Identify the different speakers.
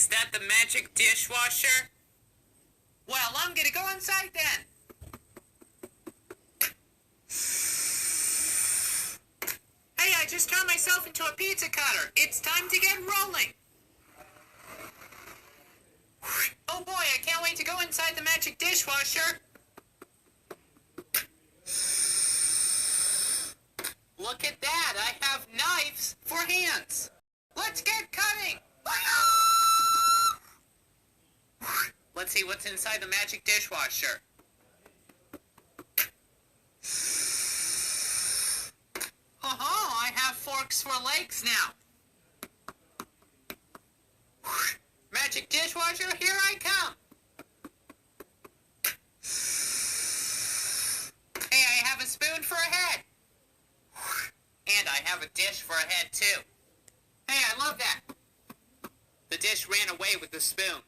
Speaker 1: Is that the magic dishwasher? Well, I'm gonna go inside then. Hey, I just turned myself into a pizza cutter. It's time to get rolling. Oh boy, I can't wait to go inside the magic dishwasher. Look at that, I have knives for hands. Let's get cutting. Let's see what's inside the magic dishwasher. I have forks for legs now. Magic dishwasher, here I come. Hey, I have a spoon for a head. And I have a dish for a head, too. Hey, I love that. The dish ran away with the spoon.